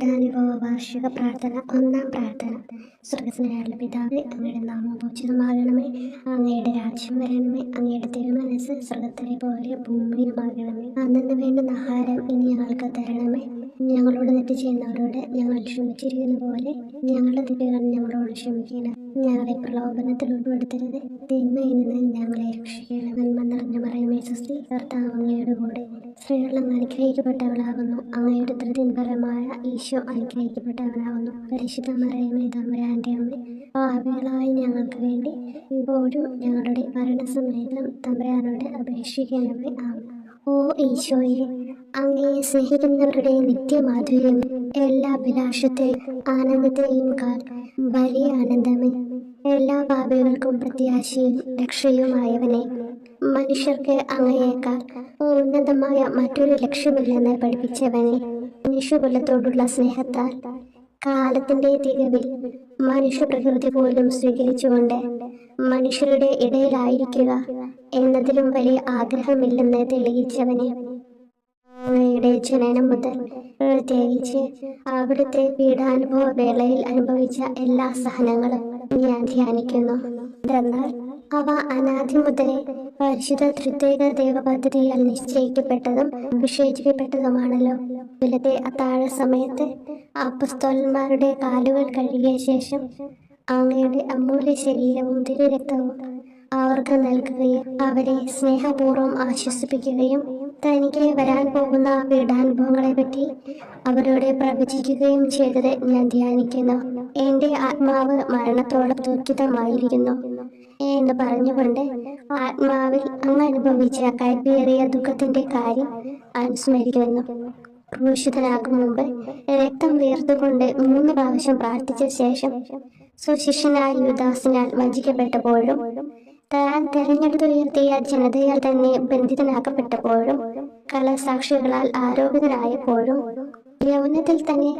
പീഡാനുഭവ വാർഷിക പ്രാർത്ഥന. ഒന്നാം പ്രാർത്ഥന. സ്വർഗ്ഗസ്ഥനായ പിതാവേ, അങ്ങയുടെ നാമം പൂജിതമാകണമേ. അങ്ങയുടെ രാജ്യം വരണമേ. അങ്ങയുടെ തിരുമനസ്സ് സ്വർഗ്ഗത്തിലെ പോലെ ഭൂമിയിലുമാകണമേ. അന്നു വേണ്ടുന്ന ആഹാരം ഇനി ഞങ്ങൾക്ക് തരണമേ. ഞങ്ങളോട് തെറ്റ് ചെയ്യുന്നവരോട് ഞങ്ങൾ ക്ഷമിച്ചിരിക്കുന്ന പോലെ ഞങ്ങളുടെ തെറ്റുകൾ ഞങ്ങളോട് ക്ഷമിക്കണം. ഞങ്ങളെ പ്രലോഭനത്തിൽ ഉൾപ്പെടുത്തരുത്, തിന്മയിൽ നിന്ന് ഞങ്ങളെ രക്ഷിക്കണം. നന്മ നിറഞ്ഞ മറിയമേ സ്വസ്തി, കർത്താവ് അങ്ങയുടെ കൂടെ സ്ത്രീകൾ അങ്ങ് അനുഗ്രഹിക്കപ്പെട്ടവളാകുന്നു. അങ്ങയുടെ ഉദരത്തിൻ ഫലമായ ഈശോ അനുഗ്രഹിക്കപ്പെട്ടവനാകുന്നു. പരിശുദ്ധ മറിയമേ തമ്പുരാന്റെ അമ്മേ, പാപികളായ ഞങ്ങൾക്ക് വേണ്ടി ഇപ്പോഴും ഞങ്ങളുടെ മരണസമയത്തും തമ്പുരാനോട് അപേക്ഷിക്കണമേ. ആമേൻ. ഓ ഈശോയെ, അങ്ങയെ സ്നേഹിക്കുന്നവരുടെ നിത്യമാധുര്യം, എല്ലാ അഭിലാഷത്തെയും ആനന്ദത്തെയും കാൽ വലിയ ആനന്ദമേ, എല്ലാ പാപികൾക്കും പ്രത്യാശയും രക്ഷയുമായവനെ, മനുഷ്യർക്ക് അങ്ങയേക്കാൾ ഉന്നതമായ മറ്റൊരു ലക്ഷ്യമില്ലെന്ന് പഠിപ്പിച്ചവനെ, മനുഷ്യകുലത്തോടുള്ള സ്നേഹത്താൽ കാലത്തിന്റെ തികവിൽ മനുഷ്യപ്രകൃതി പോലും സ്വീകരിച്ചുകൊണ്ട് മനുഷ്യരുടെ ഇടയിലായിരിക്കുക എന്നതിലും വലിയ ആഗ്രഹമില്ലെന്ന് തെളിയിച്ചവനെ, അങ്ങയുടെ ജനനം മുതൽ പ്രത്യേകിച്ച് അവിടുത്തെ പീഡാനുഭവ വേളയിൽ അനുഭവിച്ച എല്ലാ സഹനങ്ങളും ഞാൻ ധ്യാനിക്കുന്നു. എന്നാൽ അവ അനാദി മുതലേ പരിശുദ്ധ ത്രിത്വൈക ദൈവ പദ്ധതിയാൽ നിശ്ചയിക്കപ്പെട്ടതും വിശേഷിക്കപ്പെട്ടതുമാണല്ലോ. ഇവിടുത്തെ അത്താഴ സമയത്ത് അപ്പസ്തോലന്മാരുടെ കാലുകൾ കഴുകിയ ശേഷം അങ്ങയുടെ അമൂല്യ ശരീരവും തിരുരക്തവും അവർക്ക് നൽകുകയും അവരെ സ്നേഹപൂർവ്വം ആശ്വസിപ്പിക്കുകയും തനിക്ക് വരാൻ പോകുന്ന പീഡാനുഭവങ്ങളെ പറ്റി അവരോട് പ്രവചിക്കുകയും ചെയ്തത് ഞാൻ ധ്യാനിക്കുന്നു. എന്റെ ആത്മാവ് മരണത്തോളം ദുഃഖിതമായിരിക്കുന്നു എന്ന് പറഞ്ഞുകൊണ്ട് ആത്മാവിൽ അങ്ങ് അനുഭവിച്ച കൈപ്പേറിയ ദുഃഖത്തിന്റെ കാര്യം അനുസ്മരിക്കുന്നു. ക്രൂശിതനാകും മുമ്പ് രക്തം വീർത്തുകൊണ്ട് 3 പ്രാവശ്യം പ്രാർത്ഥിച്ച ശേഷം സുശിഷ്യനായ യൂദാസിനാൽ വഞ്ചിക്കപ്പെട്ടപ്പോഴും താൻ തെരഞ്ഞെടുത്തുയർത്തിയ ജനതയാൽ തന്നെ ബന്ധിതനാക്കപ്പെട്ടപ്പോഴും കള്ളസാക്ഷികളാൽ ആരോപിതനായപ്പോഴും യൗവനത്തിൽ തന്നെ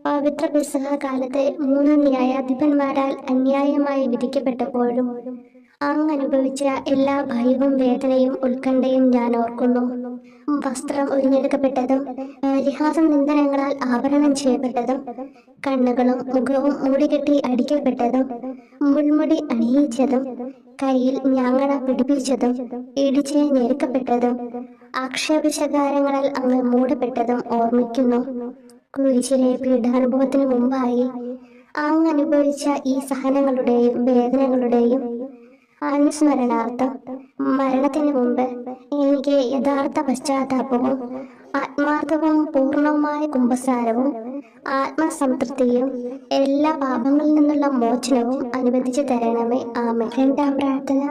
പവിത്ര പെസഹ കാലത്ത് 3 ന്യായാധിപന്മാരാൽ അന്യായമായി വിധിക്കപ്പെട്ടപ്പോഴും അങ്ങ് അനുഭവിച്ച എല്ലാ ഭയവും വേദനയും ഉത്കണ്ഠയും ഞാൻ ഓർക്കുന്നു. വസ്ത്രം ഉരിഞ്ഞെടുക്കപ്പെട്ടതും പരിഹാസം നിന്ദനങ്ങളാൽ ആവരണം ചെയ്യപ്പെട്ടതും കണ്ണുകളും മുഖവും മൂടികെട്ടി അടിക്കപ്പെട്ടതും മുൾമുടി അണിയിച്ചതും കയ്യിൽ ഞാങ്ങണ പിടിപ്പിച്ചതും ഇടിച്ച് ഞെരുക്കപ്പെട്ടതും ആക്ഷേപശകാരങ്ങളാൽ അങ്ങ് മൂടപ്പെട്ടതും ഓർമ്മിക്കുന്നു. കുരിശിലെ പീഡാനുഭവത്തിന് മുമ്പായി അങ്ങ് അനുഭവിച്ച ഈ സഹനങ്ങളുടെയും വേദനകളുടെയും അനുസ്മരണാർത്ഥം മരണത്തിന് മുമ്പ് എനിക്ക് യഥാർത്ഥ പശ്ചാത്താപവും ആത്മാർത്ഥവും പൂർണ്ണവുമായ കുമ്പസാരവും ആത്മസംതൃപ്തിയും എല്ലാ പാപങ്ങളിൽ നിന്നുള്ള മോചനവും അനുവദിച്ചു തരണമേ. ആമേൻ. രണ്ടാം പ്രാർത്ഥന.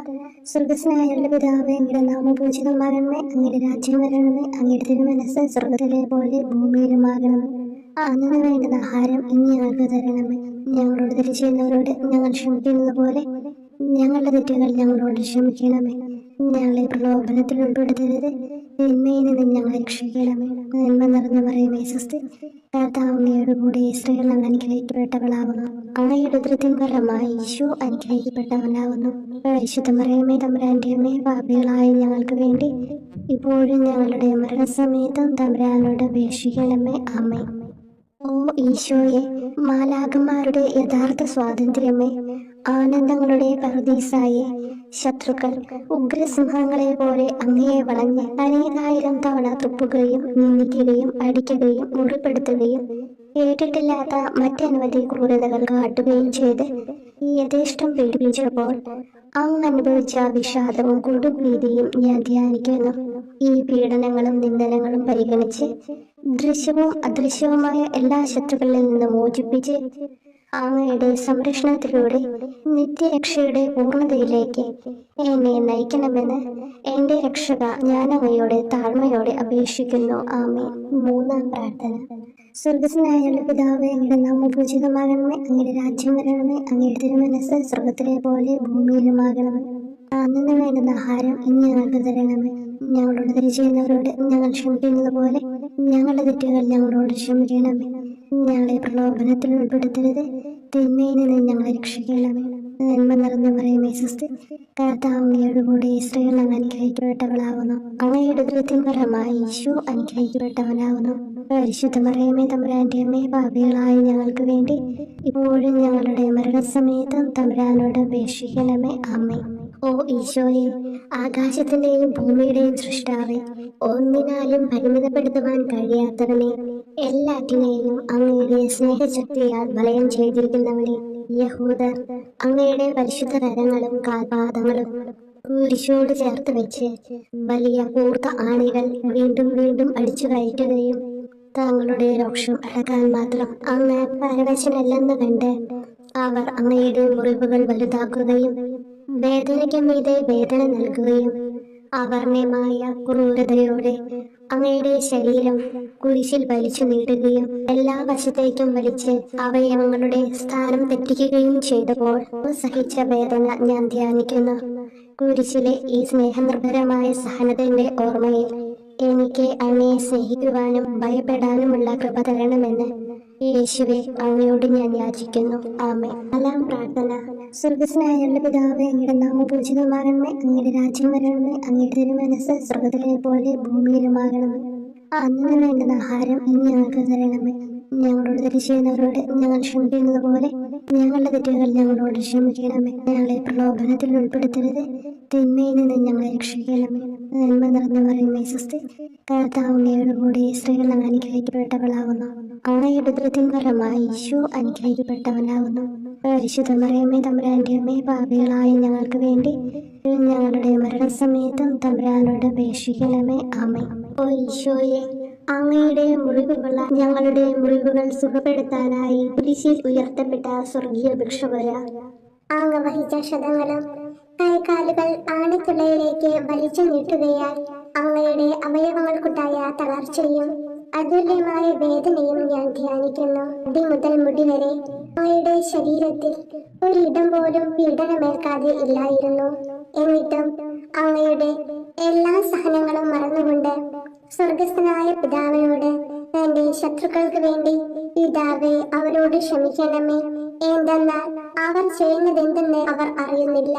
സ്വർഗ്ഗസ്ഥനായ പിതാവേ, അങ്ങയുടെ നാമം പൂജിതമാകണമേ. അങ്ങയുടെ രാജ്യം വരണമേ. അങ്ങയുടെ തിരുമനസ്സ് സ്വർഗ്ഗത്തിലെ പോലെ ഭൂമിയിലുമാകണമേ. അന്നു വേണ്ടുന്ന ആഹാരം ഇനി ഞങ്ങൾക്ക് തരണമേ. ഞങ്ങളോട് തെറ്റ് ചെയ്യുന്നവരോട് ഞങ്ങൾ ക്ഷമിക്കുന്നത് പോലെ ഞങ്ങളുടെ തെറ്റുകൾ ഞങ്ങളോട് ക്ഷമിക്കണമേ. ഞങ്ങളെ പ്രലോഭനത്തിൽ ഉൾപ്പെടുത്തരുത്, തിന്മയിൽ നിന്ന് ഞങ്ങളെ രക്ഷിക്കണമേ. നന്മ നിറഞ്ഞ മറിയമേ സ്വസ്തി, കർത്താവ് അങ്ങയുടെ കൂടെ സ്ത്രീകൾ അങ്ങ് അനുഗ്രഹിക്കപ്പെട്ടവളാകുന്നു. അങ്ങയുടെ ഉദരത്തിൻ ഫലമായി ഈശോ അനുഗ്രഹിക്കപ്പെട്ടവനാകുന്നു. പരിശുദ്ധ മറിയമേ തമ്പുരാന്റെ അമ്മേ, പാപികളായ ഞങ്ങൾക്ക് വേണ്ടി ഇപ്പോഴും ഞങ്ങളുടെ മരണസമയത്തും തമ്പുരാനോട് അപേക്ഷിക്കണമേ. ആമേൻ. ഓ ഈശോയെ, മാലാഖമാരുടെ യഥാർത്ഥ സ്വാതന്ത്ര്യമേ, ആനന്ദങ്ങളുടെ പറുദീസായെ, ശത്രുക്കൾ ഉഗ്രസിംഹങ്ങളെ പോലെ അങ്ങയെ വളഞ്ഞ് അനേകായിരം തവണ തുപ്പുകയും നിന്ദിക്കുകയും അടിക്കുകയും മുറിപ്പെടുത്തുകയും കേട്ടിട്ടില്ലാത്ത മറ്റനവധി ക്രൂരതകൾ കാട്ടുകയും ചെയ്ത് യഥേഷ്ടം പീഡിപ്പിച്ചപ്പോൾ അങ്ങ് അനുഭവിച്ച വിഷാദവും കൊടുഭീതിയും ഞാൻ ധ്യാനിക്കുന്നു. ഈ പീഡനങ്ങളും നിന്ദനങ്ങളും പരിഗണിച്ച് ദൃശ്യവും അദൃശ്യവുമായ എല്ലാ ശത്രുക്കളിൽ നിന്ന് മോചിപ്പിച്ച് അങ്ങയുടെ സംരക്ഷണത്തിലൂടെ നിത്യരക്ഷയുടെ പൂർണ്ണതയിലേക്ക് എന്നെ നയിക്കണമെന്ന് എന്റെ രക്ഷക ഞാൻ അങ്ങയോട് താഴ്മയോടെ അപേക്ഷിക്കുന്നു. ആമേൻ. മൂന്നാം പ്രാർത്ഥന. സ്വർഗ്ഗസ്ഥനായ പിതാവേ, അങ്ങയുടെ നാമം പൂജിതമാകണമേ. അങ്ങയുടെ രാജ്യം വരണമേ. അങ്ങയുടെ തിരുമനസ്സ് സ്വർഗ്ഗത്തിലെ പോലെ ഭൂമിയിലുമാകണമേ. അന്നു വേണ്ടുന്ന ആഹാരം ഇനി ഞങ്ങൾക്ക് തരണമേ. ഞങ്ങളോട് തെറ്റ് ചെയ്യുന്നവരോട് ഞങ്ങൾ ക്ഷമിക്കുന്നത് പോലെ ഞങ്ങളുടെ തെറ്റുകൾ ഞങ്ങളോട് ക്ഷമിക്കണമേ. ഞങ്ങളെ പ്രലോഭനത്തിൽ ഉൾപ്പെടുത്തരുത്, തിന്മയിൽ നിന്ന് ഞങ്ങളെ രക്ഷിക്കണമേ. നന്മ നിറഞ്ഞ മറിയമേ സ്വസ്തി, കർത്താവ് അങ്ങയോട് കൂടെ സ്ത്രീകൾ അങ്ങ് അനുഗ്രഹിക്കപ്പെട്ടവളാകുന്നു. അങ്ങയുടെ ഉദരത്തിൻ ഫലമായി ഈശോ അനുഗ്രഹിക്കപ്പെട്ടവനാകുന്നു. പരിശുദ്ധ മറിയമേ തമ്പുരാന്റെ അമ്മേ, പാപികളായ ഞങ്ങൾക്ക് വേണ്ടി ഇപ്പോഴും ഞങ്ങളുടെ മരണസമയത്തും തമ്പുരാനോട് അപേക്ഷിക്കണമേ. ആമേൻ. ഓ ഈശോയെ, ആകാശത്തിന്റെയും ഭൂമിയുടെയും സൃഷ്ടാവേ, ഒന്നിനാലും പരിമിതപ്പെടുത്തുവാൻ കഴിയാത്തവനെ, എല്ലാറ്റിനെയും അങ്ങയുടെ സ്നേഹശക്തിയാൽ വലയം ചെയ്തിരിക്കുന്നവനെ, യഹൂദർ അങ്ങയുടെ പരിശുദ്ധ കരങ്ങളും കാൽപാദങ്ങളും കുരിശോട് ചേർത്ത് വെച്ച് വലിയ കൂർത്ത ആണികൾ വീണ്ടും വീണ്ടും അടിച്ചു കയറ്റുകയും തങ്ങളുടെ രോക്ഷം അടക്കാൻ മാത്രം അങ്ങ് പരവശനല്ലെന്ന് കണ്ട് അവർ അങ്ങയുടെ മുറിവുകൾ വലുതാക്കുകയും വേദനയ്ക്ക് മീതെ വേദന നൽകുകയും അവർണ്യമായ ക്രൂരതയോടെ അങ്ങയുടെ ശരീരം കുരിശിൽ വലിച്ചു നീട്ടുകയും എല്ലാ വശത്തേക്കും വലിച്ച് അവയവങ്ങളുടെ സ്ഥാനം തെറ്റിക്കുകയും ചെയ്തപ്പോൾ സഹിച്ച വേദന ഞാൻ ധ്യാനിക്കുന്നു. കുരിശിലെ ഈ സ്നേഹനിർഭരമായ സഹനത്തിന്റെ ഓർമ്മയിൽ എനിക്ക് അങ്ങയെ സ്നേഹിക്കുവാനും ഭയപ്പെടാനുമുള്ള കൃപ തരണമെന്ന് യേശുവെ അങ്ങയോട് ഞാൻ യാചിക്കുന്നു. ആമേൻ. നാലാം പ്രാർത്ഥന. സ്വർഗസ്നായുള്ള പിതാവേ, അങ്ങയുടെ നാമം പൂജിതമാകണമേ, അങ്ങയുടെ രാജ്യം വരണമേ, അങ്ങയുടെ തിരുമനസ്സ് സ്വർഗത്തിലെ പോലെ ഭൂമിയിലുമാകണമേ. അന്നു വേണ്ടുന്ന ആഹാരം ഇനി ഞങ്ങൾക്ക് തരണമേ. ഞങ്ങളോട് തെറ്റ് ചെയ്യുന്നവരോട് ഞങ്ങൾ ക്ഷമിക്കുന്നത് പോലെ ഞങ്ങളുടെ തെറ്റുകൾ ഞങ്ങളോട് ക്ഷമിക്കണമേ. ഞങ്ങളെ പ്രലോഭനത്തിൽ ഉൾപ്പെടുത്തരുത്, തിന്മയിൽ നിന്ന് ഞങ്ങളെ രക്ഷിക്കണമേ. നന്മ നിറഞ്ഞ മറിയമേ സ്വസ്തി, കർത്താവ് അങ്ങയോട് കൂടെ സ്ത്രീകൾ അങ്ങ് അനുഗ്രഹിക്കപ്പെട്ടവളാകുന്നു. അങ്ങയുടെ ഉദരത്തിൻ ഫലമായി ഈശോ അനുഗ്രഹിക്കപ്പെട്ടവനാകുന്നു. പരിശുദ്ധ മറിയമേ തമ്പുരാന്റെ അമ്മേ, പാപികളായ ഞങ്ങൾക്ക് വേണ്ടി ഞങ്ങളുടെ മരണസമയത്തും തമ്പുരാനോട് അപേക്ഷിക്കണമേ. ആമേൻ. ഓ ഈശോയെ, അങ്ങയുടെ മുറിവുകള ഞങ്ങളുടെ മുറിവുകൾ സുഖപ്പെടുത്താനായി കുരിശിൽ ഉയർത്തപ്പെട്ട സ്വർഗീയ ഭിക്ഷുവര, അങ്ങ് വഹിച്ച ക്ഷതങ്ങളും കൈകാലുകൾ ആണിത്തുളയിലേക്ക് വലിച്ചു നീട്ടുകയാൽ അങ്ങയുടെ അവയവങ്ങൾക്കുണ്ടായ തളർച്ചയും അതുല്യമായ വേദനയും ഞാൻ ധ്യാനിക്കുന്നു. മുടി മുതൽ മുടി വരെ അങ്ങയുടെ ശരീരത്തിൽ ഒരിടം പോലും പീഡനമേൽക്കാതെ ഇല്ലായിരുന്നു. എന്നിട്ടും അങ്ങയുടെ എല്ലാ സഹനങ്ങളും മറന്നുകൊണ്ട് സ്വർഗസ്ഥനായ പിതാവിനോട് തന്റെ ശത്രുക്കൾക്ക് വേണ്ടി പിതാവേ അവരോട് ക്ഷമിക്കണമേ, എന്തെന്നാൽ അവർ ചെയ്യുന്നതെന്തെന്ന് അവർ അറിയുന്നില്ല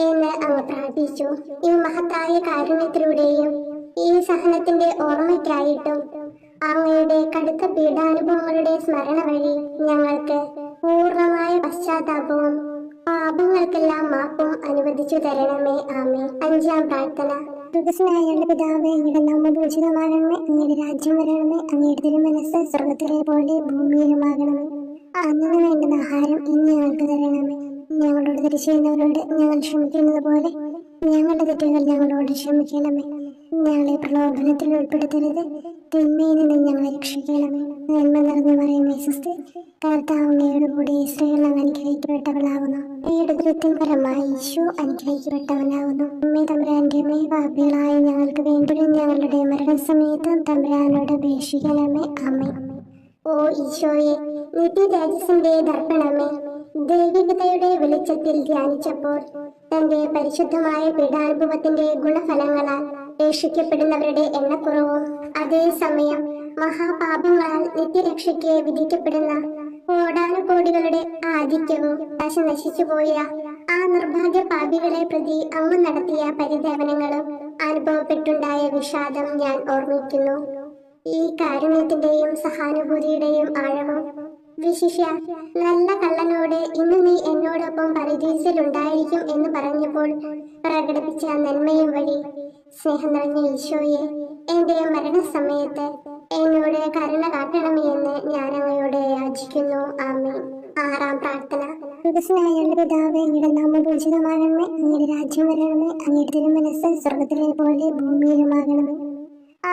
എന്ന് അങ്ങ് പ്രാർത്ഥിച്ചു. ഈ മഹത്തായ കാരുണ്യത്തിലൂടെയും ഈ സഹനത്തിന്റെ ഓർമ്മയ്ക്കായിട്ടും അങ്ങയുടെ കടുത്ത പീഡാനുഭവങ്ങളുടെ സ്മരണ വഴി ഞങ്ങൾക്ക് പൂർണ്ണമായ പശ്ചാത്താപവും പാപങ്ങൾക്കെല്ലാം മാപ്പും അനുവദിച്ചു തരണമേ. ആമേൻ. അഞ്ചാം പ്രാർത്ഥന. സ്വർഗസ്നായുള്ള പിതാവേ, അങ്ങയുടെ നാമം പൂജിതമാകണമേ, അങ്ങയുടെ രാജ്യം വരണമേ, അങ്ങയുടെ തിരുമനസ്സ് സ്വർഗത്തിലെ പോലെ ഭൂമിയിലുമാകണമേ. അന്നു വേണ്ടുന്ന ആഹാരം ഇനി ഞങ്ങൾക്ക് തരണമേ. ഞങ്ങളോട് തെറ്റ് ചെയ്യുന്നവരോട് ഞങ്ങൾ ക്ഷമിക്കുന്നത് പോലെ ഞങ്ങളുടെ തെറ്റുകൾ ഞങ്ങളോട് ക്ഷമിക്കണമേ. ഞങ്ങളെ പ്രലോഭനത്തിൽ ഉൾപ്പെടുത്തരുത്, തിന്മയിൽ നിന്ന് ഞങ്ങളെ രക്ഷിക്കണമേ. നന്മ നിറഞ്ഞ മറിയമേ സ്വസ്തി, കർത്താവ് അങ്ങയോട് കൂടെ സ്ത്രീകൾ അങ്ങ് അനുഗ്രഹിക്കപ്പെട്ടവളാകുന്നു. അങ്ങയുടെ ഉദരത്തിൻ ഫലമായി ഈശോ അനുഗ്രഹിക്കപ്പെട്ടവനാകുന്നു. അമ്മേ തമ്പുരാന്റെ അമ്മേ, പാപികളായ ഞങ്ങൾക്ക് വേണ്ടി ഞങ്ങളുടെ മരണസമയത്തും തമ്പുരാനോട് അപേക്ഷിക്കണമേ. ആമേൻ. ഓ ഈശോയെ, നിത്യതേജസ്സിന്റെ ദർപ്പണമേ, ദൈവികതയുടെ വെളിച്ചത്തിൽ ധ്യാനിച്ചപ്പോൾ തന്റെ പരിശുദ്ധമായ പീഡാനുഭവത്തിന്റെ ഗുണഫലങ്ങളാൽ രക്ഷിക്കപ്പെടുന്നവരുടെ എണ്ണക്കുറവും അതേസമയം മഹാപാപങ്ങളാൽ നിത്യരക്ഷയ്ക്ക് വിധിക്കപ്പെടുന്ന കോടാനുകോടികളുടെ ആധിക്യവും നശിച്ചുപോയ ആ നിർഭാഗ്യ പാപികളെ പ്രതി അങ്ങ് നടത്തിയ പരിദേവനങ്ങളും അനുഭവപ്പെട്ടുണ്ടായ വിഷാദം ഞാൻ ഓർമ്മിക്കുന്നു. ഈ കാരുണ്യത്തിന്റെയും സഹാനുഭൂതിയുടെയും ആഴവും വിശിഷ്യ നല്ല കള്ളനോട് ഇന്ന് നീ എന്നോടൊപ്പം പരദീസിലുണ്ടായിരിക്കും എന്ന് പറഞ്ഞപ്പോൾ പ്രകടിപ്പിച്ച നന്മയും വഴി സ്നേഹം നിറഞ്ഞ ഈശോയെ, എന്റെ മരണസമയത്ത് എന്നോട് കരുണ കാട്ടണമേ എന്ന് ഞാൻ അങ്ങയോട് യാചിക്കുന്നു. ആമേൻ. ആറാം പ്രാർത്ഥന. സ്വർഗസ്നായുള്ള പിതാവേ, അങ്ങയുടെ നാമം പൂജിതമാകണമേ, അങ്ങയുടെ രാജ്യം വരണമേ, അങ്ങയുടെ തിരുമനസ്സ് സ്വർഗത്തിലെ പോലെ ഭൂമിയിലുമാകണമേ.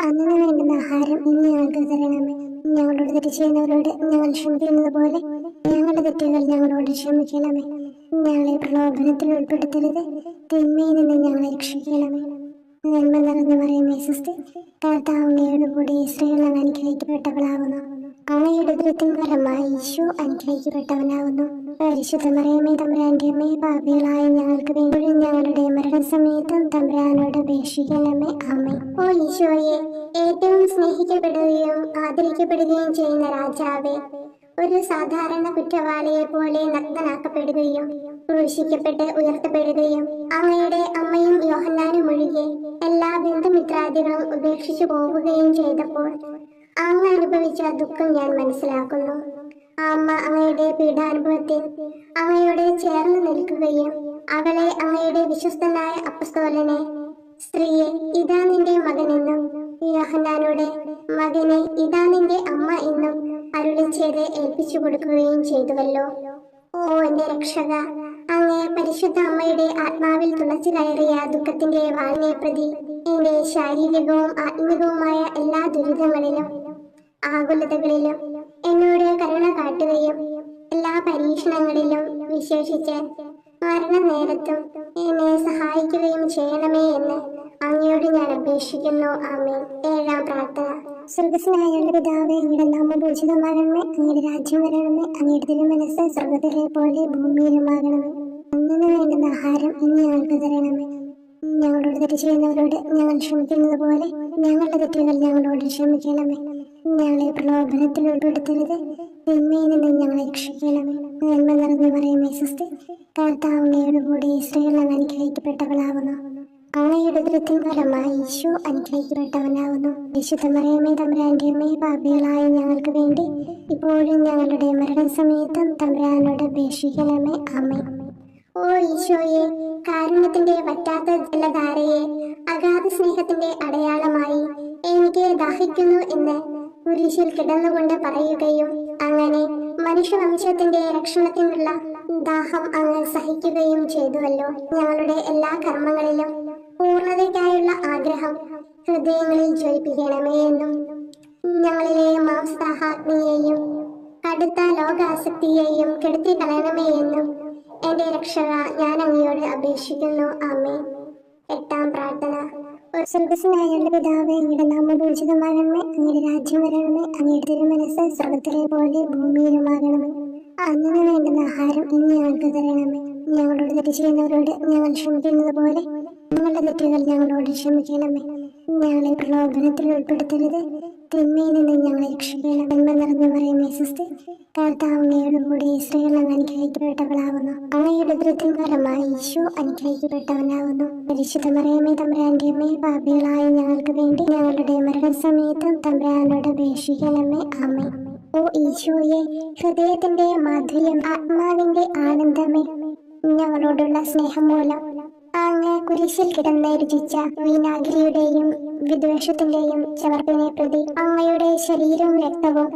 അന്നു വേണ്ടുന്ന ആഹാരം ഇനി ഞങ്ങൾക്ക് തരണമേ. ഞങ്ങളോട് തെറ്റ് ചെയ്യുന്നവരോട് ഞങ്ങൾ ക്ഷമിക്കുന്നത് പോലെ ഞങ്ങളുടെ തെറ്റുകൾ ഞങ്ങളോട് ക്ഷമിക്കണമേ. ഞങ്ങളെ പ്രലോഭനത്തിൽ ഉൾപ്പെടുത്തരുത്, തിന്മയിൽ നിന്ന് ഞങ്ങളെ രക്ഷിക്കണമേ. നന്മ നിറഞ്ഞ മറിയമേ സ്വസ്തി, കർത്താവ് അങ്ങയോട് കൂടെ സ്ത്രീകൾ അങ്ങ് അനുഗ്രഹിക്കപ്പെട്ടവളാകുന്നു. അങ്ങയുടെ ഉദരത്തിൻ ഫലമായി ഈശോ അനുഗ്രഹിക്കപ്പെട്ടവനാകുന്നു. പരിശുദ്ധ മറിയമേ തമ്പുരാന്റെ അമ്മേ, പാപികളായ ഞങ്ങൾക്ക് വേണ്ടി ഞങ്ങളുടെ മരണസമയത്തും തമ്പുരാനോട് അപേക്ഷിക്കണമേ. ആമേൻ. ഓ ഈശോയെ, ഏറ്റവും സ്നേഹിക്കപ്പെടുകയും ആദരിക്കപ്പെടുകയും ചെയ്യുന്ന രാജാവേ, ഒരു സാധാരണ കുറ്റവാളിയെ പോലെ നഗ്നനാക്കപ്പെടുകയും ക്രൂശിക്കപ്പെട്ട് ഉയർത്തപ്പെടുകയും അങ്ങയുടെ അമ്മയും യോഹന്നാനും ഒഴികെ എല്ലാ ബന്ധുമിത്രാദികളും ഉപേക്ഷിച്ചു പോവുകയും ചെയ്തപ്പോൾ അങ്ങ് അനുഭവിച്ച ദുഃഖം ഞാൻ മനസ്സിലാക്കുന്നു. ആ അമ്മ അങ്ങയുടെ പീഡാനുഭവത്തിൽ അങ്ങയോട് ചേർന്ന് നിൽക്കുകയും അവളെ അങ്ങയുടെ വിശ്വസ്തനായ അപ്പസ്തോലനെ, സ്ത്രീയെ ഇതാ നിന്റെ മകനെന്നും യോഹന്നാനോട് മകനെ ഇതാ നിന്റെ അമ്മ എന്നും അരുളി ചെയ്ത് ഏൽപ്പിച്ചു കൊടുക്കുകയും ചെയ്തുവല്ലോ. ഓ എന്റെ രക്ഷക, അങ്ങേ പരിശുദ്ധ അമ്മയുടെ ആത്മാവിൽ തുളച്ചു കയറിയ ദുഃഖത്തിന്റെ വാളിനെ പ്രതി എന്റെ ശാരീരികവും ആത്മികവുമായ എല്ലാ ദുരിതങ്ങളിലും ആകുലതകളിലും എന്നോട് കരുണ കാട്ടുകയും എല്ലാ പരീക്ഷണങ്ങളിലും വിശേഷിച്ച് മരണനേരത്തും എന്നെ സഹായിക്കുകയും ചെയ്യണമേ എന്ന് അങ്ങയോട് ഞാൻ അപേക്ഷിക്കുന്നു. ആമേൻ. 7-ാം പ്രാർത്ഥന. സ്വർഗ്ഗസ്ഥനായ പിതാവേ, അങ്ങയുടെ നാമം പൂജിതമാകണമേ, അങ്ങയുടെ രാജ്യം വരണമേ, അങ്ങയുടെ തിരുമനസ്സ് സ്വർഗ്ഗത്തിലെ പോലെ ഭൂമിയിലുമാകണമേ. അന്നന്ന് വേണ്ടുന്ന ആഹാരം ഇന്ന് ഞങ്ങൾക്ക് തരണമേ. ഞങ്ങളോട് തെറ്റ് ചെയ്യുന്നവരോട് ഞങ്ങൾ ക്ഷമിക്കുന്നത് പോലെ ഞങ്ങളുടെ തെറ്റുകൾ ഞങ്ങളോട് ക്ഷമിക്കണമേ. ഞങ്ങളെ പ്രലോഭനത്തിൽ ഉൾപ്പെടുത്തരുത്, തിന്മയിൽ നിന്ന് ഞങ്ങളെ രക്ഷിക്കണമേ. നന്മ നിറഞ്ഞ മറിയമേ സ്വസ്തി, കർത്താവ് അങ്ങയോട് കൂടി സ്ത്രീകൾ അങ്ങ് അനുഗ്രഹിക്കപ്പെട്ടവളാവുന്നു. അങ്ങയുടെ ഉദരത്തിൻ ഫലമായി ഈശോ അനുഗ്രഹിക്കപ്പെട്ടവനാവുന്നു. വിശുദ്ധ മറിയമേ തമ്പുരാന്റെ അമ്മേ, പാപികളായ ഞങ്ങൾക്ക് വേണ്ടി ഇപ്പോഴും ഞങ്ങളുടെ മരണസമയത്തും തമ്പുരാനോട് അപേക്ഷിക്കണമേ. ആമേൻ. ഓ ഈശോയെ, കാരുണ്യത്തിന്റെ വറ്റാത്ത ജലധാരയെ അഗാധ സ്നേഹത്തിന്റെ അടയാളമായി എനിക്ക് ദാഹിക്കുന്നു എന്ന് കുരിശിൽ കിടന്നുകൊണ്ട് പറയുകയും അങ്ങനെ മനുഷ്യവംശത്തിന്റെ രക്ഷണത്തിനുള്ള ദാഹം അങ്ങ് സഹിക്കുകയും ചെയ്തുവല്ലോ. ഞങ്ങളുടെ എല്ലാ കർമ്മങ്ങളിലും പൂർണ്ണതയ്ക്കായുള്ള ആഗ്രഹം ഹൃദയങ്ങളിൽ ജ്വലിപ്പിക്കണമേ എന്നും ഞങ്ങളിലെ മാംസദാഹാഗ്നിയെയും കടുത്ത ലോകാസക്തിയെയും കെടുത്തി കളയണമേ എന്നും എന്റെ രക്ഷക ഞാൻ അങ്ങയോട് അപേക്ഷിക്കുന്നു. ആമേൻ. 8-ാം പ്രാർത്ഥന. സ്വർഗ്ഗസ്ഥനായ പിതാവേ, അങ്ങയുടെ നാമം പൂജിതമാകണമേ, അങ്ങയുടെ രാജ്യം വരണമേ, അങ്ങയുടെ തിരുമനസ്സ് സ്വർഗ്ഗത്തിലെ പോലെ ഭൂമിയിലുമാകണമേ. അന്നന്ന് വേണ്ടുന്ന ആഹാരം ഇന്ന് ഞങ്ങൾക്ക് തരണമേ. ഞങ്ങളോട് തെറ്റ് ചെയ്യുന്നവരോട് ഞങ്ങൾ ക്ഷമിക്കുന്നത് പോലെ ഞങ്ങളുടെ തെറ്റുകൾ ഞങ്ങളോട് ക്ഷമിക്കണമേ. ഞങ്ങളെ പ്രലോഭനത്തിൽ ഉൾപ്പെടുത്തരുത്, തിന്മയിൽ നിന്ന് ഞങ്ങളെ രക്ഷിക്കണം. നന്മ നിറഞ്ഞ മറിയമേ സ്വസ്തി, കർത്താവ് അങ്ങയോട് കൂടി സ്ത്രീകൾ അങ്ങ് അനുഗ്രഹിക്കപ്പെട്ടവളാവുന്നു. അങ്ങയുടെ ഉദരത്തിൻ ഫലമായി ഈശോ അനുഗ്രഹിക്കപ്പെട്ടവനാവുന്നു. പരിശുദ്ധ മറിയമേ തമ്പുരാന്റെ അമ്മേ, പാപികളായ ഞങ്ങൾക്ക് വേണ്ടി ഞങ്ങളുടെ മരണസമയത്തും തമ്പുരാനോട് അപേക്ഷിക്കണമേ. ആമേൻ. ഓ ഈശോയെ, ഹൃദയത്തിന്റെ മാധുര്യം, ആത്മാവിന്റെ ആനന്ദമേ, ഞങ്ങളോടുള്ള സ്നേഹം മൂലം അങ്ങ് കുരിശിൽ കിടന്ന് രുചിച്ച വിനാഗിരിയുടെയും വിദ്വേഷത്തിന്റെയും ചവർപ്പിനെ പ്രതി അങ്ങയുടെ ശരീരവും രക്തവും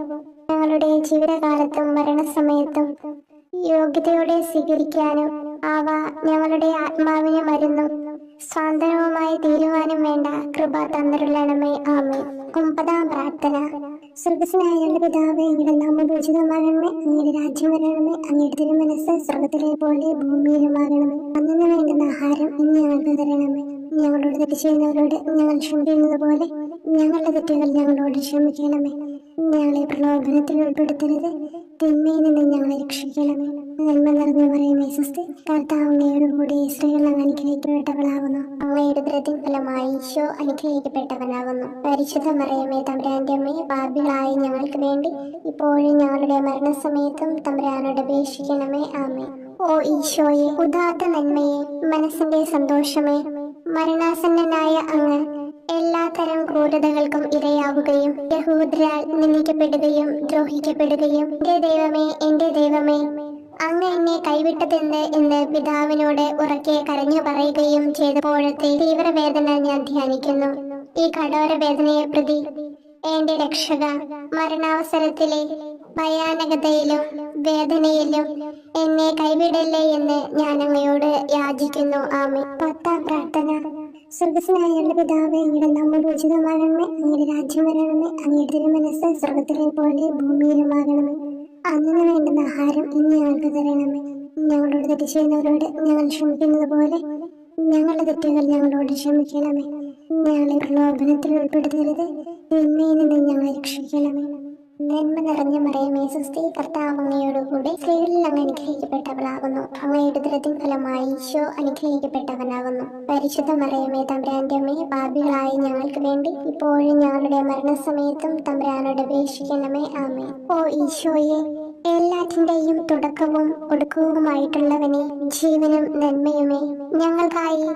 ഞങ്ങളുടെ ജീവിതകാലത്തും മരണസമയത്തും യോഗ്യതയോടെ സ്വീകരിക്കാനും അവ ഞങ്ങളുടെ ആത്മാവിന് മരുന്നും സ്വാതന്ത്ര്യവുമായി തീരുവാനും വേണ്ട കൃപ തന്നിരുളണമേ. ആമേൻ. 9-ാം പ്രാർത്ഥന. സ്വർഗ്ഗസ്ഥനായ പിതാവേ, അങ്ങയുടെ നാമം പൂജിതമാകണമേ, അങ്ങയുടെ രാജ്യം വരണമേ, അങ്ങയുടെ തിരുമനസ്സ് സ്വർഗ്ഗത്തിലെ പോലെ ഭൂമിയിലുമാകണമേ. അന്നന്ന് വേണ്ടുന്ന ആഹാരം ഇന്ന് ഞങ്ങൾക്ക് തരണമേ. ഞങ്ങളോട് തെറ്റ് ചെയ്യുന്നവരോട് ഞങ്ങൾ ക്ഷമിക്കുന്നത് പോലെ ഞങ്ങളുടെ തെറ്റുകൾ ഞങ്ങളോട് ക്ഷമിക്കണമേ. ഞങ്ങളെ പ്രലോഭനത്തിൽ ഉൾപ്പെടുത്തരുത്, തിന്മയിൽ നിന്ന് ഞങ്ങളെ രക്ഷിക്കണമേ. നന്മ നിറഞ്ഞ മറിയമേ സ്വസ്തി, കർത്താവ് അങ്ങയോട് കൂടി സ്ത്രീകൾ അങ്ങ് അനുഗ്രഹിക്കപ്പെട്ടവളാവുന്നു. അങ്ങയുടെ ഉദരത്തിൻ ഫലമായി ഈശോ അനുഗ്രഹിക്കപ്പെട്ടവനാവുന്നു. പരിശുദ്ധ മറിയമേ തമ്പുരാന്റെ അമ്മേ, പാപികളായ ഞങ്ങൾക്ക് വേണ്ടി ഇപ്പോഴും ഞങ്ങളുടെ മരണസമയത്തും തമ്പുരാനോട് അപേക്ഷിക്കണമേ. ആമേൻ. ഓ ഈശോയെ, ഉദാത്ത നന്മയെ, മനസ്സിന്റെ സന്തോഷമേ, മരണാസന്നനായ അങ്ങ് എല്ലാത്തരം ക്രൂരതകൾക്കും ഇരയാവുകയും യഹൂദരാൽ നിന്ദിക്കപ്പെടുകയും ദ്രോഹിക്കപ്പെടുകയും എന്റെ ദൈവമേ അങ്ങ് എന്നെ കൈവിട്ടതെന്ന് എന്ന് പിതാവിനോട് ഉറക്കെ കരഞ്ഞു പറയുകയും ചെയ്തപ്പോഴത്തെ തീവ്രവേദന ഞാൻ ധ്യാനിക്കുന്നു. ഈ കഠോര വേദനയെ പ്രതി എന്റെ രക്ഷക, മരണാവസരത്തിലെ ഭയാനകതയിലും വേദനയിലും എന്നെ കൈവിടല്ലേ എന്ന് ഞാൻ അങ്ങയോട് യാചിക്കുന്നു. ആമേൻ. 10-ാം പ്രാർത്ഥന. സ്വർഗ്ഗസ്ഥനായ പിതാവേ, അങ്ങയുടെ നാമം പൂജിതമാകണമേ, അങ്ങയുടെ രാജ്യം വരണമേ, അങ്ങയുടെ തിരുമനസ്സ് സ്വർഗ്ഗത്തിലെ പോലെ ഭൂമിയിലുമാകണമേ. അന്നന്ന് വേണ്ടുന്ന ആഹാരം ഇന്ന് ഞങ്ങൾക്ക് തരണമേ. ഞങ്ങളോട് തെറ്റ് ചെയ്യുന്നവരോട് ഞങ്ങൾ ക്ഷമിക്കുന്നത് പോലെ ഞങ്ങളുടെ തെറ്റുകൾ ഞങ്ങളോട് ക്ഷമിക്കണമേ. ഞങ്ങളെ പ്രലോഭനത്തിൽ ഉൾപ്പെടുത്തരുത്, തിന്മയിൽ നിന്ന് ഞങ്ങളെ രക്ഷിക്കണമേ. നന്മ നിറഞ്ഞ മറിയമേ സ്വസ്തി, കർത്താവ് അങ്ങയോട് കൂടെ സ്ത്രീകളിൽ അങ്ങ് അനുഗ്രഹിക്കപ്പെട്ടവളാകുന്നു. അങ്ങയുടെ ഉദരത്തിൻ ഫലമായി ഈശോ അനുഗ്രഹിക്കപ്പെട്ടവനാകുന്നു. പരിശുദ്ധ മറിയമേ തമ്പുരാന്റെ അമ്മേ, പാപികളായ ഞങ്ങൾക്ക് വേണ്ടി ഇപ്പോഴും ഞങ്ങളുടെ മരണസമയത്തും തമ്പുരാനോട് അപേക്ഷിക്കണമേ. ആമേൻ. ഓ ഈശോയെ, എല്ലാറ്റിന്റെയും തുടക്കവും ഒടുക്കവുമായിട്ടുള്ളവനെ, ജീവനും നന്മയുമേ, ഞങ്ങൾക്കായി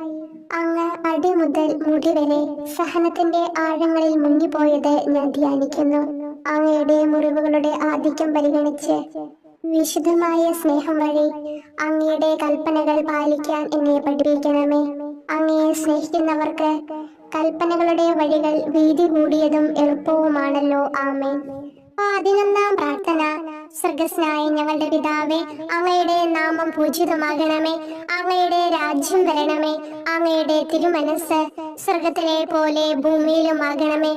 അങ്ങ് അടി മുതൽ മുടി വരെ സഹനത്തിന്റെ ആഴങ്ങളിൽ മുങ്ങിപ്പോയത് ഞാൻ ധ്യാനിക്കുന്നു. അങ്ങയുടെ മുറിവുകളുടെ ആധിക്യം പരിഗണിച്ച് വിശുദ്ധമായ സ്നേഹം വഴി അങ്ങയുടെ കൽപ്പനകൾ പാലിക്കാൻ എന്നെ പഠിപ്പിക്കണമേ. അങ്ങയെ സ്നേഹിക്കുന്നവർക്ക് കൽപ്പനകളുടെ വഴികൾ വീതി കൂടിയതും എളുപ്പവുമാണല്ലോ. ആമേൻ. 11-ാം പ്രാർത്ഥന. സ്വർഗ്ഗസ്ഥനായ ഞങ്ങളുടെ പിതാവേ, അങ്ങയുടെ നാമം പൂജിതമാകണമേ. അങ്ങയുടെ രാജ്യം വരണമേ. അങ്ങയുടെ തിരുമനസ് സ്വർഗത്തിലെ പോലെ ഭൂമിയിലുമാകണമേ.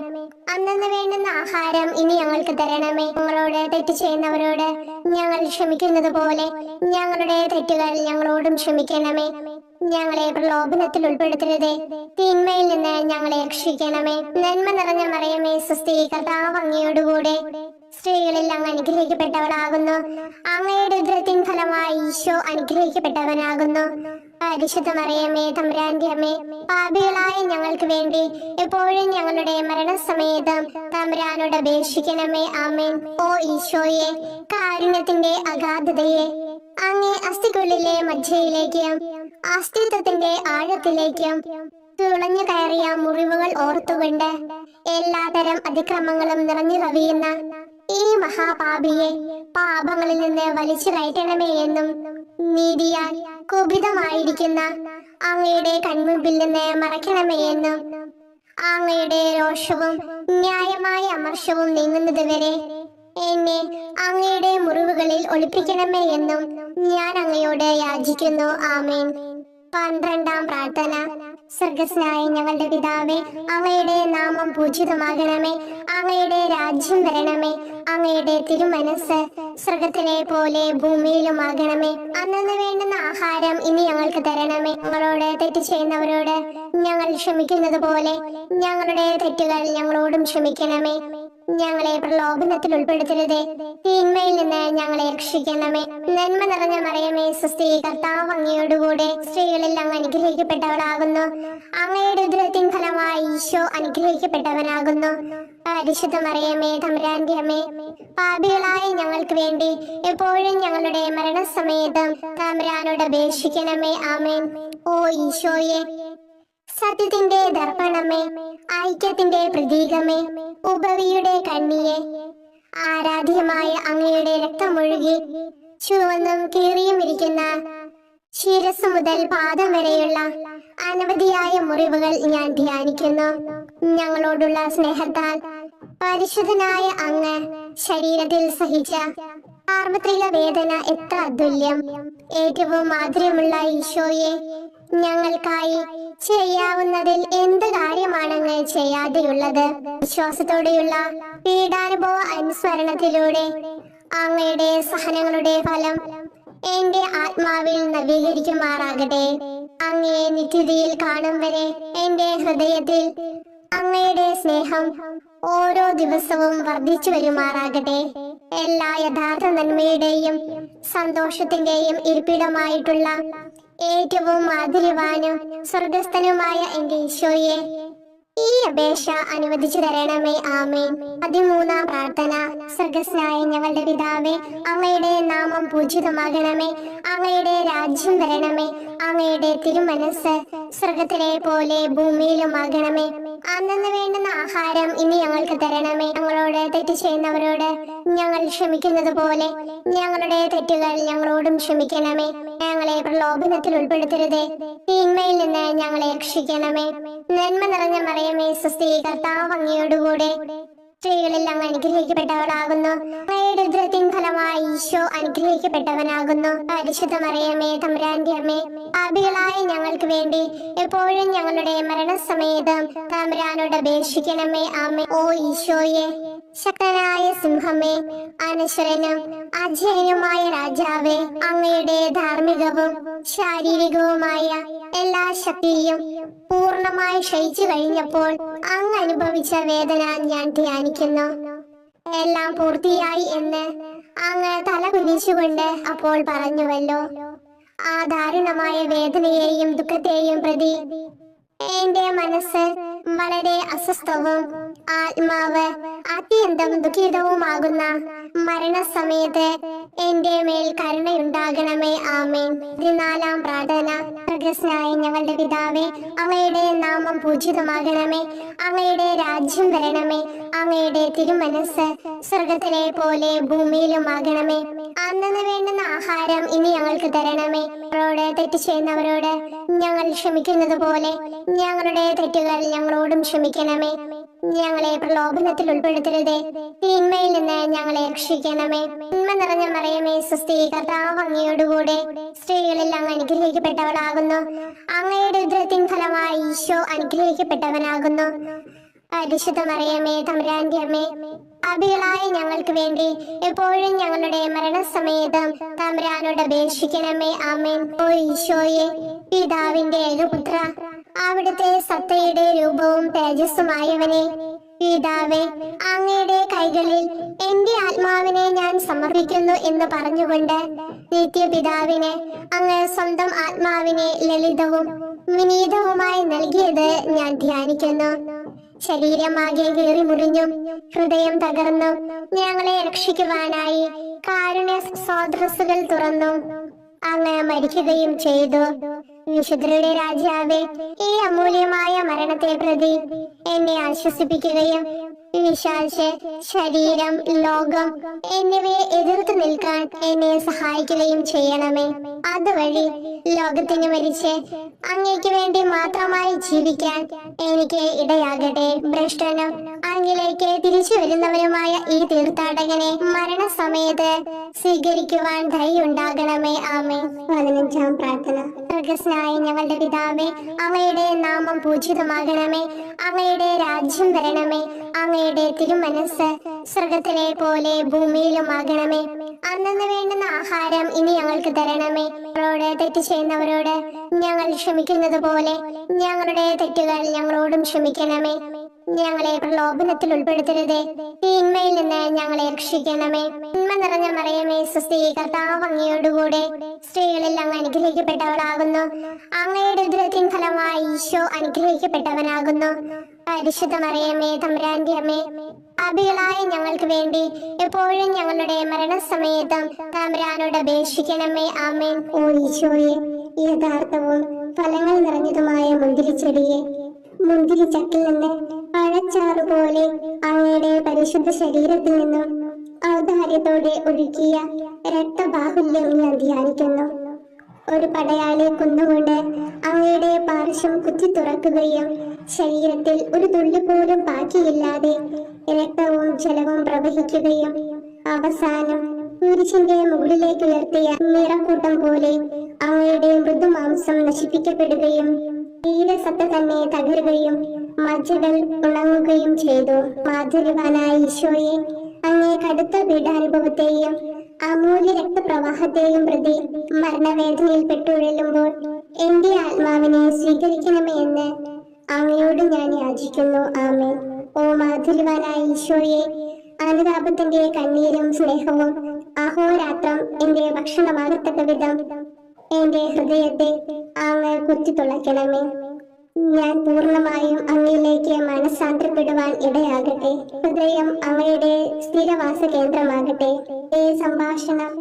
അന്നന്ന് വേണ്ടുന്ന ആഹാരം ഇനി ഞങ്ങൾക്ക് തരണമേ. ഞങ്ങളോട് തെറ്റ് ചെയ്യുന്നവരോട് ഞങ്ങൾ ക്ഷമിക്കുന്നത് പോലെ ഞങ്ങളുടെ തെറ്റുകൾ ഞങ്ങളോടും ക്ഷമിക്കണമേ. ഞങ്ങളെ പ്രലോഭനത്തിൽ ഉൾപ്പെടുത്തരുതേ, തിന്മയിൽ നിന്ന് ഞങ്ങളെ രക്ഷിക്കണമേ. നന്മ നിറഞ്ഞ മറിയമേ, സ്വസ്തി, കർത്താവ് അങ്ങയോടുകൂടെ സ്ത്രീകളിൽ അങ്ങ് അനുഗ്രഹിക്കപ്പെട്ടവളാകുന്നു. അങ്ങയുടെ ഉദരത്തിൻ ഫലമായി ഈശോ അനുഗ്രഹിക്കപ്പെട്ടവനാകുന്നു. പരിശുദ്ധ മറിയമേ, തമ്പുരാന്റെ അമ്മേ, പാപികളായ ഞങ്ങൾക്ക് വേണ്ടി എപ്പോഴും ഞങ്ങളുടെ മരണസമയത്തും തമ്പുരാനോട് അപേക്ഷിക്കണമേ. ആമേൻ. ഓ ഈശോയെ, കാരുണ്യത്തിന്റെ അഗാധതയെ, അങ്ങേ അസ്ഥിക്കുള്ളിലെ മജ്ജയിലേക്കും അസ്തിത്വത്തിന്റെ ആഴത്തിലേക്കും തുളഞ്ഞു കയറിയ മുറിവുകൾ ഓർത്തുകൊണ്ട് എല്ലാതരം അതിക്രമങ്ങളും നിറഞ്ഞു കവിയുന്ന ഈ മഹാപാപിയെ പാപങ്ങളിൽ നിന്ന് വലിച്ചു കയറ്റണമേ എന്നും നീതിയാൽ കുപിതമായിരിക്കുന്ന അങ്ങയുടെ കൺമുമ്പിൽ നിന്ന് മറയ്ക്കണമേ എന്നും അങ്ങയുടെ രോഷവും ന്യായമായ അമർഷവും നീങ്ങുന്നത് വരെ എന്നെ അങ്ങയുടെ മുറിവുകളിൽ ഒളിപ്പിക്കണമേ എന്നും ഞാൻ അങ്ങയോട് യാചിക്കുന്നു. ആമേൻ. 12-ാം പ്രാർത്ഥന. സ്വർഗ്ഗസ്ഥനായ ഞങ്ങളുടെ പിതാവേ, അങ്ങയുടെ നാമം പൂജിതമാകണമേ. അങ്ങയുടെ രാജ്യം വരണമേ. അങ്ങയുടെ തിരുമനസ് സ്വർഗത്തിലെ പോലെ ഭൂമിയിലുമാകണമേ. അന്നന്ന് വേണ്ടുന്ന ആഹാരം ഇനി ഞങ്ങൾക്ക് തരണമേ. ഞങ്ങളോട് തെറ്റ് ചെയ്യുന്നവരോട് ഞങ്ങൾ ക്ഷമിക്കുന്നത് പോലെ ഞങ്ങളുടെ തെറ്റുകൾ ഞങ്ങളോടും ക്ഷമിക്കണമേ. ഞങ്ങളെ പ്രലോഭനത്തിൽ ഉൾപ്പെടുത്തരുതേ, തിന്മയിൽ നിന്ന് ഞങ്ങളെ രക്ഷിക്കണമേ. നന്മ നിറഞ്ഞ മറിയമേ, സ്വസ്തി, കർത്താവ് അങ്ങയോടുകൂടെ സ്ത്രീകളിൽ അങ്ങ് അനുഗ്രഹിക്കപ്പെട്ടവളാകുന്നു. അങ്ങയുടെ ഉദരത്തിൻ ഫലമായി ഈശോ അനുഗ്രഹിക്കപ്പെട്ടവനാകുന്നു. പരിശുദ്ധ മറിയമേ, തമ്പുരാന്റെ അമ്മേ, പാപികളായ ഞങ്ങൾക്ക് വേണ്ടി എപ്പോഴും ഞങ്ങളുടെ മരണസമയത്തും തമ്പുരാനോട് അപേക്ഷിക്കണമേ. ആമേൻ. ഓ ഈശോയെ, സത്യത്തിന്റെ ദർപ്പണമേ, ഐക്യത്തിന്റെ പ്രതീകമേ, ഉപവിയുടെ കണ്ണിയെ, ആരാധ്യമായ അങ്ങയുടെ രക്തമൊഴുകി ചുവന്നും കീറിയും ഇരിക്കുന്ന ശിരസ് മുതൽ പാദം വരെയുള്ള അനവധിയായ മുറിവുകൾ ഞാൻ ധ്യാനിക്കുന്നു. ഞങ്ങളോടുള്ള സ്നേഹത്താൽ പരിശുദ്ധനായ അങ്ങ് ശരീരത്തിൽ സഹിച്ച സാർവത്രിക വേദന എത്ര അതുല്യം. ഏറ്റവും മാധുര്യമുള്ള ഈശോയെ, ഞങ്ങൾക്കായി ചെയ്യാവുന്നതിൽ എന്ത് കാര്യമാണങ്ങ് ചെയ്യാതെയുള്ളത്? വിശ്വാസത്തോടെയുള്ള പീഡാനുഭവ അനുസ്മരണത്തിലൂടെ അങ്ങയുടെ സഹനങ്ങളുടെ ഫലം എന്റെ ആത്മാവിൽ നവീകരിക്കുമാറാകട്ടെ. അങ്ങയെ നിത്യതയിൽ കാണും വരെ എന്റെ ഹൃദയത്തിൽ അങ്ങയുടെ സ്നേഹം ഓരോ ദിവസവും വർദ്ധിച്ചു വരുമാറാകട്ടെ. എല്ലാ യഥാർത്ഥ നന്മയുടെയും സന്തോഷത്തിന്റെയും ഇരിപ്പിടമായിട്ടുള്ള ഏറ്റവും മാധുര്യവാനും സ്വർഗസ്ഥനുമായ എന്റെ ഈശോയെ, ഈ അപേക്ഷ അനുവദിച്ചു തരണമേ. ആമേൻ. 13-ാം പ്രാർത്ഥന. സ്വർഗ്ഗസ്ഥനായ ഞങ്ങളുടെ പിതാവേ, അങ്ങയുടെ നാമം പൂജിതമാകണമേ. അങ്ങയുടെ രാജ്യം വരണമേ. അങ്ങയുടെ തിരുമനസ് സ്വർഗത്തിലെ പോലെ ഭൂമിയിലുമാകണമേ. അന്നന്ന് വേണ്ടുന്ന ആഹാരം ഇനി ഞങ്ങൾക്ക് തരണമേ. ഞങ്ങളോട് തെറ്റ് ചെയ്യുന്നവരോട് ഞങ്ങൾ ക്ഷമിക്കുന്നത് പോലെ ഞങ്ങളുടെ തെറ്റുകൾ ഞങ്ങളോടും ക്ഷമിക്കണമേ. ഞങ്ങളെ പ്രലോഭനത്തിൽ ഉൾപ്പെടുത്തരുതേ, തിന്മയിൽ നിന്ന് ഞങ്ങളെ രക്ഷിക്കണമേ. നന്മ നിറഞ്ഞ മറിയമേ, സ്വസ്തി, കർത്താവ് അങ്ങയോടുകൂടെ സ്ത്രീകളിൽ അങ്ങ് അനുഗ്രഹിക്കപ്പെട്ടവളാകുന്നു. അങ്ങയുടെ ഉദരത്തിൻ ഫലമായി ഈശോ അനുഗ്രഹിക്കപ്പെട്ടവനാകുന്നു. പരിശുദ്ധ മറിയമേ, തമ്പുരാന്റെ അമ്മേ, പാപികളായ ഞങ്ങൾക്ക് വേണ്ടി എപ്പോഴും ഞങ്ങളുടെ മരണസമയത്തും തമ്പുരാനോട് അപേക്ഷിക്കണമേ. ആമേൻ. ഓ ഈശോയെ, ശക്തനായ സിംഹമേ, അനശ്വരനും അജയനുമായ രാജാവേ, അങ്ങയുടെ ധാർമ്മികവും ശാരീരികവുമായ എല്ലാ ശക്തിയും പൂർണ്ണമായി ക്ഷയിച്ചു കഴിഞ്ഞപ്പോൾ അങ്ങ് അനുഭവിച്ച വേദന ഞാൻ ധ്യാനിക്കുന്നു. എല്ലാം പൂർത്തിയായി എന്ന് അങ്ങ് തല കുനിച്ചുകൊണ്ട് അപ്പോൾ പറഞ്ഞുവല്ലോ. ആ ദാരുണമായ വേദനയെയും ദുഃഖത്തെയും പ്രതി എന്റെ മനസ്സ് വളരെ അസ്വസ്ഥവും ആത്മാവ് അത്യന്തം ദുഃഖിതവുമാകുന്ന മരണസമയത്ത് എന്റെ മേൽ കരുണയുണ്ടാകണമേ. ആമേൻ. 14-ാം പ്രാർത്ഥന. സ്വർഗ്ഗസ്ഥനായ ഞങ്ങളുടെ പിതാവേ, അങ്ങയുടെ നാമം പൂജിതമാകണമേ. അങ്ങയുടെ രാജ്യം വരണമേ. അങ്ങയുടെ തിരുമനസ് സ്വർഗത്തിലെ പോലെ ഭൂമിയിലുമാകണമേ. അന്നന്ന് വേണ്ടുന്ന ആഹാരം ഇനി ഞങ്ങൾക്ക് തരണമേ. ഞങ്ങളോട് തെറ്റ് ചെയ്യുന്നവരോട് ഞങ്ങൾ ക്ഷമിക്കുന്നത് പോലെ ഞങ്ങളുടെ തെറ്റുകൾ ഞങ്ങളോടും ക്ഷമിക്കണമേ. ഞങ്ങളെ പ്രലോഭനത്തിൽ ഉൾപ്പെടുത്തരുതേ, തിന്മയിൽ നിന്ന് ഞങ്ങളെ രക്ഷിക്കണമേ. നന്മ നിറഞ്ഞ മറിയമേ, സ്വസ്തി, കർത്താവ് അങ്ങയോടുകൂടെ സ്ത്രീകളിൽ അങ്ങ് അനുഗ്രഹിക്കപ്പെട്ടവളാകുന്നു. അങ്ങയുടെ ഉദരത്തിൻ ഫലമായി ഈശോ അനുഗ്രഹിക്കപ്പെട്ടവനാകുന്നു. പരിശുദ്ധ മറിയമേ, തമ്പുരാന്റെ അമ്മേ, പാപികളായ ഞങ്ങൾക്ക് വേണ്ടി എപ്പോഴും ഞങ്ങളുടെ മരണസമയത്തും തമ്പുരാനോട് അപേക്ഷിക്കണമേ. ആമേൻ. ഓ ഈശോയെ, പിതാവിന്റെ ഏകപുത്ര, അവിടുത്തെ സത്തയുടെ രൂപവും തേജസ്സുമായവനെ, പിതാവേ, അങ്ങയുടെ കൈകളിൽ എന്റെ ആത്മാവിനെ ഞാൻ സമർപ്പിക്കുന്നു എന്ന് പറഞ്ഞുകൊണ്ട് നിത്യപിതാവിനെ അങ്ങ് സ്വന്തം ആത്മാവിനെ ലളിതവും വിനീതവുമായി നൽകിയത് ഞാൻ ധ്യാനിക്കുന്നു. ശരീരമാകെ കീറി മുറിഞ്ഞും ഹൃദയം തകർന്നും ഞങ്ങളെ രക്ഷിക്കുവാനായി കാരുണ്യ സ്രോതസ്സുകൾ തുറന്നു അങ്ങ് മരിക്കുകയും ചെയ്തു. വിശുദ്ധരുടെ രാജാവേ, ഈ അമൂല്യമായ മരണത്തെ പ്രതി എന്നെ ആശ്വസിപ്പിക്കുകയും വിശാച്ച് ശരീരം, ലോകം എന്നിവയെ എതിർത്ത് നിൽക്കാൻ എന്നെ സഹായിക്കുകയും ചെയ്യണമേ. അതുവഴി ലോകത്തിന് മരിച്ച് അങ്ങേക്ക് വേണ്ടി മാത്രമായി ജീവിക്കാൻ എനിക്ക് ഇടയാകട്ടെ. ഭ്രഷ്ടനും അങ്ങിലേക്ക് തിരിച്ചു വരുന്നവരുമായ ഈ തീർത്ഥാടകനെ മരണസമയത്ത് സ്വീകരിക്കുവാൻ ദയുണ്ടാകണമേ. ആമേ. 15-ാം പ്രാർത്ഥന. സ്വർഗ്ഗസ്ഥനായ ഞങ്ങളുടെ പിതാവേ, അങ്ങയുടെ നാമം പൂജിതമാകണമേ. അങ്ങയുടെ രാജ്യം വരണമേ. അങ്ങയുടെ തിരുമനസ് സ്വർഗത്തിലെ പോലെ ഭൂമിയിലുമാകണമേ. അന്നന്ന് വേണ്ടുന്ന ആഹാരം ഇനി ഞങ്ങൾക്ക് തരണമേ. ഞങ്ങളോട് തെറ്റ് ചെയ്യുന്നവരോട് ഞങ്ങൾ ക്ഷമിക്കുന്നത് പോലെ ഞങ്ങളുടെ തെറ്റുകൾ ഞങ്ങളോടും ക്ഷമിക്കണമേ. ഞങ്ങളെ പ്രലോഭനത്തിൽ ഉൾപ്പെടുത്തരുതേ, തിന്മയിൽ നിന്ന് ഞങ്ങളെ രക്ഷിക്കണമേ. നന്മ നിറഞ്ഞ മറിയമേ, സ്വസ്തി, കർത്താവ് അങ്ങയോടുകൂടെ സ്ത്രീകളിൽ അങ്ങ് അനുഗ്രഹിക്കപ്പെട്ടവളാകുന്നു. അങ്ങയുടെ ഉദരത്തിൻ ഫലമായി ഈശോ അനുഗ്രഹിക്കപ്പെട്ടവനാകുന്നു. പരിശുദ്ധ മറിയമേ, തമ്പുരാന്റെ അമ്മേ, പാപികളായ ഞങ്ങൾക്ക് വേണ്ടി എപ്പോഴും ഞങ്ങളുടെ മരണസമയത്തും തമ്പുരാനോട് അപേക്ഷിക്കണമേ. ആമേൻ. ഓ ഈശോയെ, യഥാർത്ഥവും ഫലങ്ങൾ നിറഞ്ഞതുമായ മുന്തിരിച്ചെടിയെ, മുന്തിരിച്ചക്കിൽ നിന്ന് പഴച്ചാറ് പോലെ അങ്ങയുടെ പരിശുദ്ധ ശരീരത്തിൽ നിന്നും ഔദാര്യത്തോടെ ഒഴുക്കിയ രക്തബാഹുല്യം ഞാൻ ധ്യാനിക്കുന്നു. ഒരു പടയാളി കുന്നുകൊണ്ട് അങ്ങയുടെ പാർശ്വം കുത്തി തുറക്കുകയും ശരീരത്തിൽ ഒരു തുള്ളി പോലും ബാക്കിയില്ലാതെ രക്തവും ജലവും പ്രവഹിക്കുകയും അവസാനം കുരിശിന്റെ മുകളിലേക്ക് ഉയർത്തിയ നിറക്കൂട്ടം പോലെ അങ്ങയുടെ മൃദുമാംസം നശിപ്പിക്കപ്പെടുകയും തീരസത്ത തന്നെ തകരുകയും മജ്ജകൾ ഉണങ്ങുകയും ചെയ്തു. മാധുര്യവാനായ ഈശോയെ, അങ്ങേ കടുത്ത പീഡാനുഭവത്തെയും അമൂല്യ രക്തപ്രവാഹത്തെയും പ്രതി മരണവേദനയിൽ പെട്ടുഴലുമ്പോൾ എന്റെ ആത്മാവിനെ സ്വീകരിക്കണമേ എന്ന് അങ്ങയോട് ഞാൻ യാചിക്കുന്നു. ആമേൻ. ഓ മാധുര്യവാനായ ഈശോയെ, അനുതാപത്തിന്റെ കണ്ണീരും സ്നേഹവും അഹോരാത്രം എന്റെ ഭക്ഷണമാകത്തക്ക വിധം എന്റെ ഹൃദയത്തെ അങ്ങ് കുത്തിത്തുളയ്ക്കണമേ. ഞാൻ പൂർണ്ണമായും അങ്ങയിലേക്ക് മനസ്സാന്തരപ്പെടുവാൻ ഇടയാകട്ടെ. ഹൃദയം അങ്ങയുടെ സ്ഥിരവാസ കേന്ദ്രമാകട്ടെ. ഈ സംഭാഷണം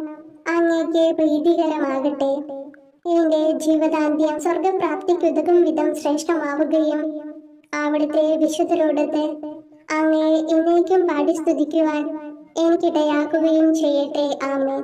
അങ്ങേക്ക് പ്രീതികരമാകട്ടെ. എന്റെ ജീവിതാന്ത്യം സ്വർഗപ്രാപ്തിക്കുതകും വിധം ശ്രേഷ്ഠമാവുകയും അവിടുത്തെ വിശുദ്ധരോടത്ത് അങ്ങയെ എന്നേക്കും പാടി സ്തുതിക്കുവാൻ എനിക്കിടയാക്കുകയും ചെയ്യട്ടെ. ആമേൻ.